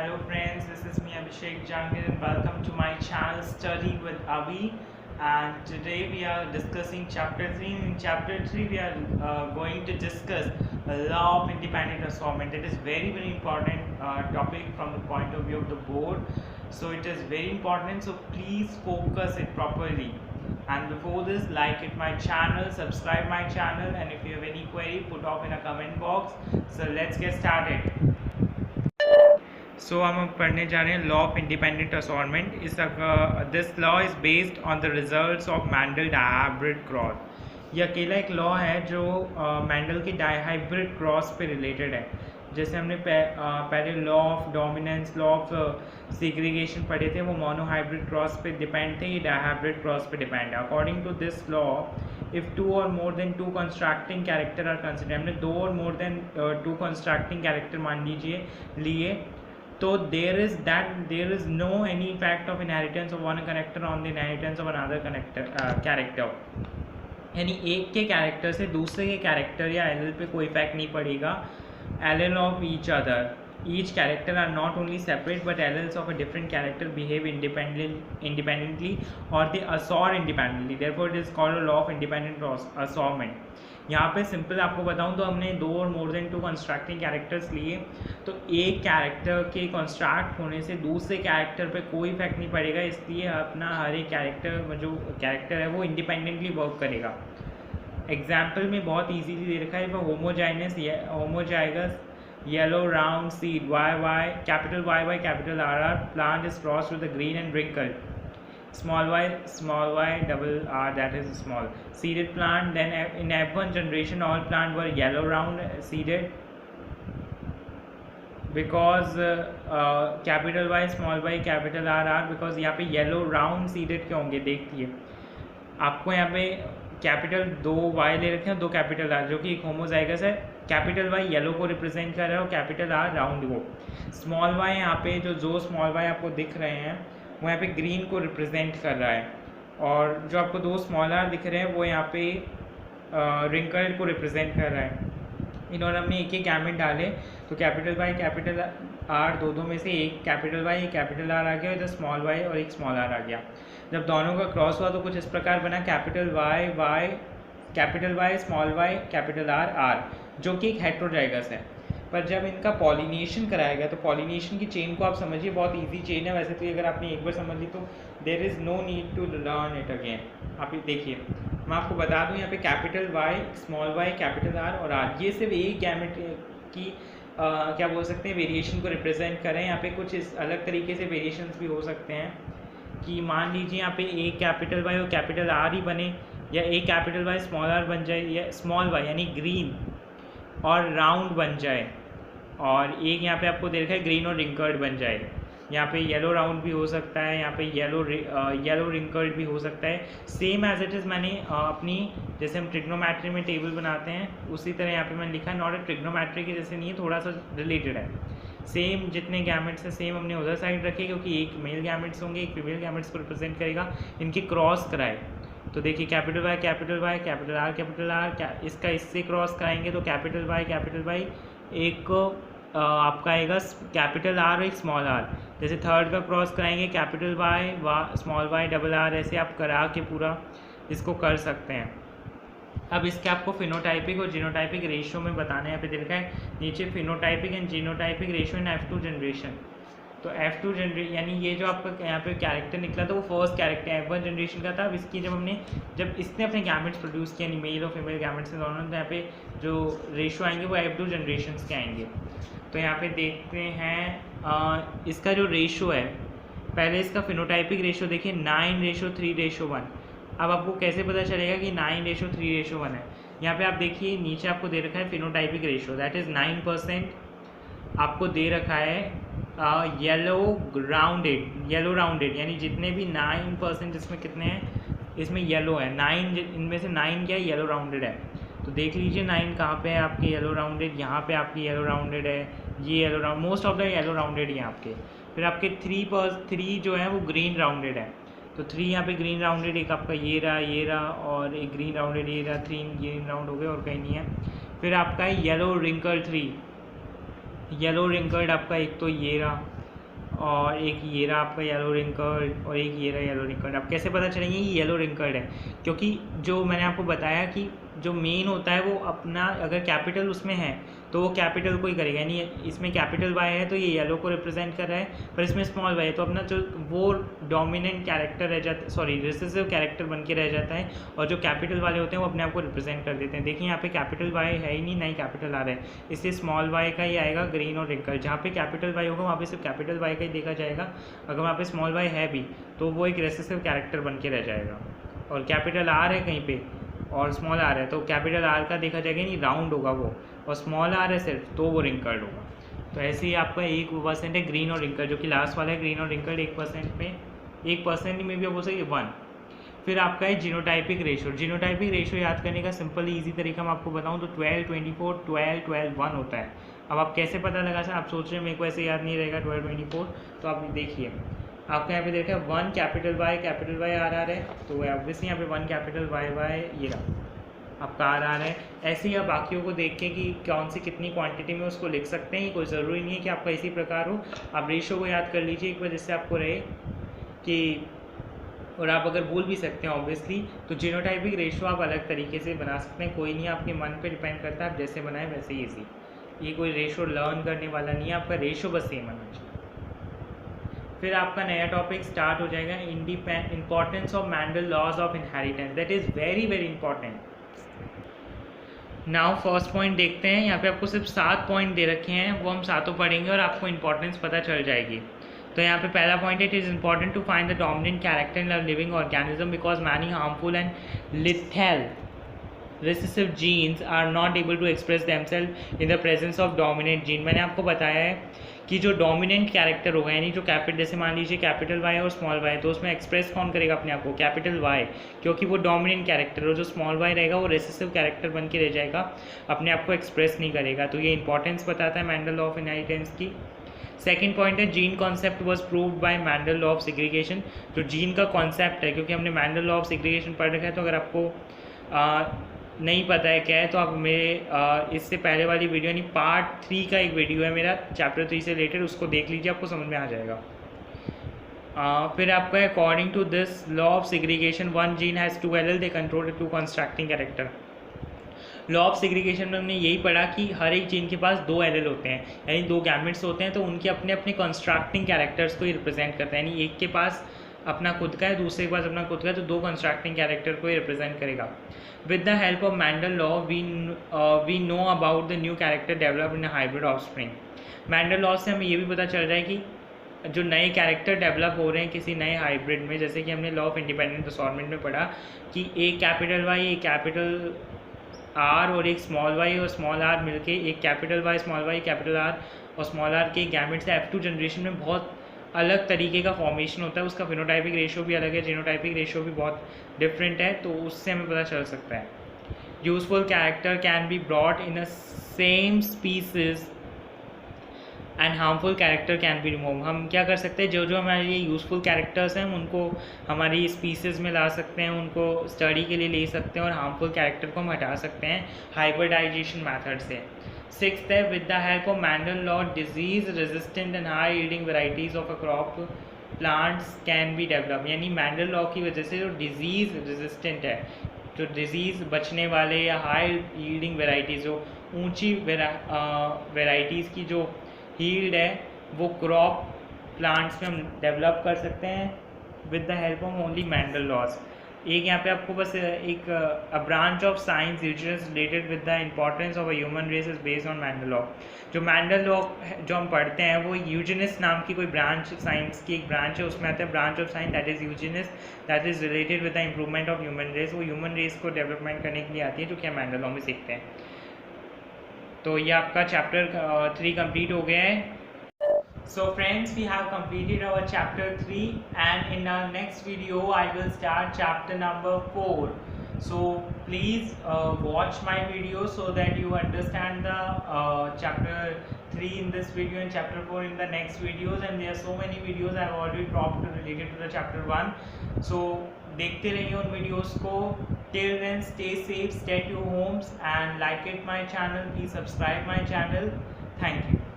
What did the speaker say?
Hello friends, this is me Abhishek Jangir and welcome to my channel Study with Avi. And today we are discussing chapter 3. In chapter 3 we are going to discuss the law of independent assortment. It is very important topic from the point of view of the board. So it is very important, so please focus it properly. And before this, like it my channel, subscribe my channel, and if you have any query, put off in a comment box. So let's get started. So हम पढ़ने जा रहे हैं law of independent assortment. This law is based on the results of Mendel dihybrid cross. ये अकेला एक law है जो मैंडल के डायहाइब्रिड क्रॉस पे रिलेटेड है. जैसे हमने पहले law of dominance, law of segregation पढ़े थे, वो मोनोहाइब्रिड क्रॉस पे डिपेंड थे. ये डायहाइब्रिड क्रॉस पे डिपेंड है. According to this law, if two और more than two constructing character are consider, हमने दो और more than two constructing character मान लीजिए लिए, तो there is no any effect of inheritance of one character on the inheritance of another character. यानी एक के कैरेक्टर से दूसरे के कैरेक्टर या एल पे कोई इफेक्ट नहीं पड़ेगा. L of each other, each character are not only separate but alleles of a different character behave independently or they assort independently. Therefore it is called a law of independent assortment. यहाँ पे simple आपको बताऊँ तो हमने दो और more than two constructing characters लिए, तो एक कैरेक्टर के कंस्ट्रक्ट होने से दूसरे कैरेक्टर पे कोई इफेक्ट नहीं पड़ेगा. इसलिए अपना हर एक कैरेक्टर जो कैरेक्टर है वो इंडिपेंडेंटली वर्क करेगा. एग्जाम्पल में बहुत ईजीली दे रखा है. वो homozygous yellow round seed YY capital YY capital RR plant is crossed with a green and wrinkled small y double R, that is small seeded plant. Then in F1 generation all plant were yellow round seeded because capital Y small y capital RR, because यहाँ पे yellow round seeded क्यों होंगे देखिए. आपको यहाँ पे capital दो Y ले रखे हैं, दो कैपिटल आर, जो कि एक होमोजाइगस है. कैपिटल वाई येलो को रिप्रेजेंट कर रहा है और कैपिटल आर राउंड को. स्मॉल वाई यहाँ पे जो स्मॉल वाई आपको दिख रहे हैं वो यहाँ पे ग्रीन को रिप्रेजेंट कर रहा है, और जो आपको दो स्मॉल आर दिख रहे हैं वो यहाँ पे रिंकल्ड को रिप्रेजेंट कर रहा है. इन्होंने हमने एक एक गैमेट डाले, तो कैपिटल वाई कैपिटल आर दो में से एक कैपिटल वाई एक कैपिटल आर आ गया, इधर स्मॉल वाई और एक स्मॉल आर आ गया. जब दोनों का क्रॉस हुआ तो कुछ इस प्रकार बना capital Y small Y capital R R, जो कि एक हेट्रोजाइगस है. पर जब इनका पॉलिनेशन कराया गया तो पॉलिनेशन की चेन को आप समझिए, बहुत इजी चेन है वैसे तो. अगर आपने एक बार समझ ली तो there is no need to learn it again. आप देखिए, मैं आपको बता दूं, यहाँ पे capital Y small Y capital R और आर, ये सिर्फ एक गैमेट की क्या बोल सकते हैं वेरिएशन को रिप्रेजेंट करें. यहाँ पे कुछ इस अलग तरीके से वेरिएशंस भी हो सकते हैं कि मान लीजिए यहाँ पे एक कैपिटल वाई और कैपिटल आर ही बने, या एक कैपिटल वाई स्मॉल आर बन जाए, या स्मॉल वाई यानी ग्रीन और राउंड बन जाए, और एक यहाँ पे आपको दे रखा है ग्रीन और रिंकल्ड बन जाए. यहाँ पे येलो राउंड भी हो सकता है, यहाँ पे येलो रिंकल्ड भी हो सकता है. सेम एज इट इज़ मैंने अपनी जैसे हम ट्रिग्नोमेट्री में टेबल बनाते हैं उसी तरह यहाँ पे मैंने लिखा है. नॉट ए ट्रिग्नोमेट्री के जैसे नहीं है, थोड़ा सा रिलेटेड है. सेम जितने गैमेट्स हैं सेम हमने उधर साइड रखे, क्योंकि एक मेल गैमेट्स होंगे, एक फीमेल गैमेट्स को रिप्रेजेंट करेगा. इनकी क्रॉस कराए तो देखिए कैपिटल वाई कैपिटल आर इसका इससे क्रॉस कराएंगे तो कैपिटल वाई एक आपका आएगा कैपिटल आर और एक स्मॉल आर. जैसे थर्ड का क्रॉस कराएंगे capital Y small Y double R, ऐसे आप करा के पूरा इसको कर सकते हैं. अब इसके आपको फिनोटाइपिक और जीनोटाइपिक रेशियो में बताना है. यहाँ पे दे रखा है नीचे phenotypic and genotypic ratio in F2 generation. तो F2 जनरेशन यानी ये जो आपका यहाँ पे कैरेक्टर निकला था वो फर्स्ट कैरेक्टर F1 जनरेशन का था. अब इसकी जब इसने अपने गैमेट्स प्रोड्यूस किया, मेल और फीमेल गैमेट्स से दोनों, तो यहाँ पे जो रेशियो आएंगे वो F2 जनरेशन के आएंगे. तो यहाँ पे देखते हैं इसका जो रेशियो है, पहले इसका फिनोटाइपिक रेशियो देखिए 9:3:1. अब आपको कैसे पता चलेगा कि 9:3:1 है. यहाँ पे आप देखिए नीचे आपको दे रखा है फिनोटाइपिक रेशियो, दैट इज़ 9%. आपको दे रखा है येलो राउंडेड, यानी जितने भी 9% इसमें कितने हैं, इसमें येलो है 9, इनमें से 9 क्या है येलो राउंडेड है. तो देख लीजिए 9 कहाँ पे है आपके येलो राउंडेड, यहाँ पे आपकी येलो राउंडेड है, ये yellow round, most of the yellow rounded ही आपके. फिर आपके 3 जो है वो ग्रीन राउंडेड है. तो 3 यहाँ पे ग्रीन राउंडेड, एक आपका ये रहा और एक ग्रीन राउंडेड ये रहा, 3 ग्रीन राउंड हो गए और कहीं नहीं है. फिर आपका येलो रिंकल्ड 3, येलो रिंकल्ड आपका एक तो ये रहा, और एक ये रहा आपका येलो रिंकल्ड और एक ये रहा येलो रिंकल्ड। अब कैसे पता चलेंगे ये येलो रिंकल्ड है? क्योंकि जो मैंने आपको बताया कि जो मेन होता है वो अपना अगर कैपिटल उसमें है तो वो कैपिटल को ही करेगा, यानी इसमें कैपिटल वाई है तो ये येलो को रिप्रेजेंट कर रहा है, पर इसमें स्मॉल वाई है तो अपना जो वो डोमिनेंट कैरेक्टर रह जाता है, सॉरी रिसेसिव कैरेक्टर बन के रह जाता है, और जो कैपिटल वाले होते हैं वो अपने आप को रिप्रेजेंट कर देते हैं। देखिए यहाँ पे कैपिटल वाई है ही नहीं, ना ही कैपिटल आ रहा है, इसलिए स्मॉल वाई का ही आएगा ग्रीन और रिंकल। जहाँ पे कैपिटल वाई होगा वहाँ पे सिर्फ कैपिटल वाई का ही देखा जाएगा, अगर वहाँ पे स्मॉल वाई है भी तो वो एक रिसेसिव कैरेक्टर बन के रह जाएगा। और कैपिटल आर है कहीं पे और स्मॉल आर है तो कैपिटल आर का देखा जाएगा नहीं, राउंड होगा वो, और स्मॉल आर है सिर्फ तो वो रिंकल्ड होगा। तो ऐसे ही आपका 1% है ग्रीन और रिंकल्ड, जो कि लास्ट वाला है ग्रीन और रिंकल्ड 1% में, 1% में भी अब हो सके 1। फिर आपका है जीनोटाइपिक रेशो। जीनोटाइपिक रेशो याद करने का सिंपल ईजी तरीका मैं आपको बताऊं तो 12, 24, 12, 12, 1 होता है। अब आप कैसे पता लगा सर, आप सोच रहे हैं मेरे को ऐसे याद नहीं रहेगा 12, 24, तो आप देखिए आपको यहाँ पे देखा 1 कैपिटल वाई आर है, तो ऑब्वियसली यहाँ पे 1 कैपिटल वाई ये रहा आपका आर है। ऐसे ही आप बाकियों को देख के कि कौन सी कितनी क्वांटिटी में उसको लिख सकते हैं, कोई ज़रूरी नहीं है कि आपका इसी प्रकार हो। आप रेशो को याद कर लीजिए एक बार, जिससे आपको रहे कि, और आप अगर भूल भी सकते हैं ऑब्वियसली, तो जीनोटाइपिक रेशो आप अलग तरीके से बना सकते हैं, कोई नहीं, आपके मन पे डिपेंड करता है, आप जैसे बनाएं वैसे ही ईजी। ये कोई रेशो लर्न करने वाला नहीं है, आपका रेशो बस सेम आना चाहिए। फिर आपका नया टॉपिक स्टार्ट हो जाएगा, importance of Mendel laws of inheritance, that is very very important. Now first point देखते हैं, यहाँ पे आपको सिर्फ 7 पॉइंट दे रखे हैं, वो हम सातों पढ़ेंगे और आपको इंपॉर्टेंस पता चल जाएगी। तो यहाँ पे पहला पॉइंट है, it is important to find the dominant character in a living organism because many harmful and lethal recessive genes are not able to express themselves in the presence of dominant gene। मैंने आपको बताया है कि जो dominant character होगा, यानी जो capital, जैसे मान लीजिए कैपिटल वाई और स्मॉल वाई, तो उसमें एक्सप्रेस कौन करेगा अपने आप को? कैपिटल वाई, क्योंकि वो डोमिनेंट कैरेक्टर, और जो स्मॉल वाई रहेगा वो रेसेसिव कैरेक्टर बन के रह जाएगा, अपने आप को एक्सप्रेस नहीं करेगा। तो ये इंपॉर्टेंस बताता है मैंडल लॉ ऑफ इनहेरिटेंस की। सेकेंड पॉइंट है, gene concept was proved by Mendel law of segregation. जो जीन का कॉन्सेप्ट है, क्योंकि हमने मैंडल लॉ ऑफ सेग्रीगेशन पढ़ रखा है, तो अगर आपको नहीं पता है क्या है तो आप मेरे इससे पहले वाली वीडियो यानी पार्ट 3 का एक वीडियो है मेरा चैप्टर 3 से रिलेटेड, उसको देख लीजिए, आपको समझ में आ जाएगा। फिर आपका according to this law of segregation 1 gene has 2 allele, they control 2 constructing character. Law of segregation में हमने यही पढ़ा कि हर एक जीन के पास 2 एलील होते हैं, यानी 2 गैमेट्स होते हैं, तो उनके अपने अपने कंस्ट्रक्टिंग कैरेक्टर्स को ही रिप्रेजेंट करता है, यानी एक के पास अपना खुद का है, दूसरे के पास अपना खुद का है, तो 2 कंस्ट्रक्टिंग कैरेक्टर को ही रिप्रेजेंट करेगा। With the help of Mendel law we know about the new character develop in hybrid offspring. Mendel law से हमें ये भी पता चल रहा है कि जो नए कैरेक्टर डेवलप हो रहे हैं किसी नए हाइब्रिड में, जैसे कि हमने लॉ ऑफ इंडिपेंडेंट असॉर्टमेंट में पढ़ा कि एक कैपिटल वाई, एक कैपिटल आर और एक स्मॉल वाई और स्मॉल आर मिलके एक capital Y, small Y, capital R और स्मॉल आर के गैमेट से F2 जनरेशन में बहुत अलग तरीके का फॉर्मेशन होता है, उसका फिनोटाइपिक रेशियो भी अलग है, जीनोटाइपिक रेशियो भी बहुत डिफरेंट है, तो उससे हमें पता चल सकता है। Useful character can be brought in a same species and harmful character can be remove. हम क्या कर सकते हैं, जो जो हमारे लिए यूज़फुल कैरेक्टर्स हैं उनको हमारी स्पीसीज़ में ला सकते हैं, उनको स्टडी के लिए ले सकते हैं, और हार्मफुल कैरेक्टर को हम हटा सकते हैं हाइब्रिडाइजेशन मेथड से। सिक्स्थ है, with the help of Mendel law disease resistant and high yielding varieties of a crop plants can be develop, यानी मैंडल लॉ की वजह से जो डिजीज़ रेजिस्टेंट है, जो डिजीज़ बचने वाले या हाई यील्डिंग वेराइटीज़, जो ऊंची वेराइटीज़ की जो यील्ड है वो क्रॉप प्लांट्स में हम डेवलप कर सकते हैं with the help of only Mendel laws. एक यहाँ पे आपको बस एक a branch of science users related with the importance of a human race is based on Mendel law. जो मैंडल लॉ जो हम पढ़ते हैं वो यूजेनिस नाम की कोई ब्रांच, साइंस की एक ब्रांच है, उसमें आता है branch of science that is eugenics, that is related with the improvement of human race. वो ह्यूमन रेस को डेवलपमेंट करने के लिए आती है, जो कि हम मैंडल लॉ में सीखते हैं। तो ये आपका चैप्टर 3 कंप्लीट हो गया है। So friends, we have completed our chapter 3 and in our next video I will start chapter number 4. So please watch my video so that you understand the chapter 3 in this video and chapter 4 in the next videos, and there are so many videos I have already dropped related to the chapter 1. So देखते रहिए उन videos को. Till then, stay safe, stay at your homes and like it my channel. Please subscribe my channel. Thank you.